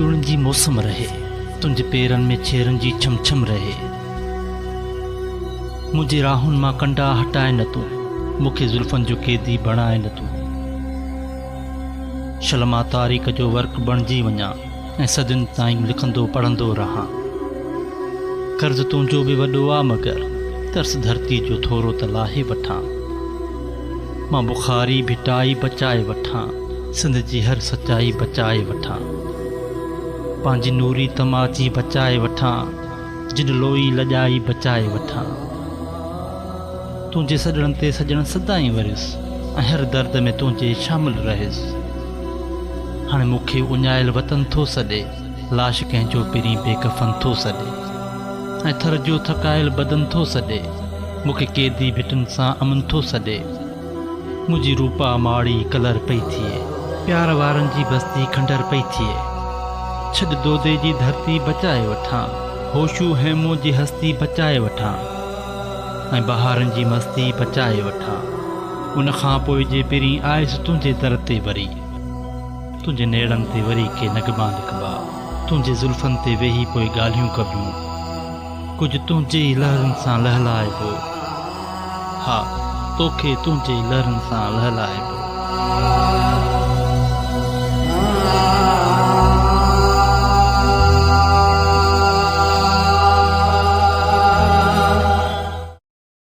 टियुड़नि जी मौसम रहे, तुंहिंजे पेरनि में छेरनि जी छम छम रहे। मुंहिंजी राहुनि मां कंडा हटाए न तूं, मूंखे ज़ुल्फ़नि जो क़ैदी बणाए न तूं। शलमा तारीख़ जो वर्क बणिजी वञा ऐं सदियुनि ताईं लिखंदो पढ़ंदो रहां। कर्ज़ तुंहिंजो बि वॾो आहे मगर तरस धरती जो थोरो त लाहे वठां। मां बुखारी भिटाई बचाए वठां, सिंध जी हर सचाई बचाए वठां। पंहिंजी नूरी तमाची बचाए वठां, जिन लोई लॼाई बचाए वठां। तुंहिंजे सॼणनि ते सॼण सदाईं वरियुसि ऐं हर दर्द में तुंहिंजे शामिलु रहियुसि। हाणे मूंखे उञायल वतन थो सॾे, लाश कंहिंजो पहिरीं बेकफ़न थो सॾे ऐं थर जो थकायल बदन थो सॾे, मूंखे क़ैदी भिटनि सां अमन थो सॾे। मुंहिंजी रूपा माड़ी कलर पई थिए, प्यार वारनि जी बस्ती खंडर पई थिए। छॾ दोदे जी धरती बचाए वठां, होशू हैमो जी हस्ती बचाए वठां ऐं बहारनि जी मस्ती बचाए वठां। उन खां पोइ जे पहिरीं आयुसि तुंहिंजे दर ते वरी, तुंहिंजे नेड़नि ते वरी के नगमा लिखबा, तुंहिंजे ज़ुल्फ़नि ते वेही पोइ ॻाल्हियूं कबियूं, कुझु तुंहिंजे ई लहरनि सां लहलाइबो। हा, तोखे तुंहिंजे लहरनि सां लहलाइबो।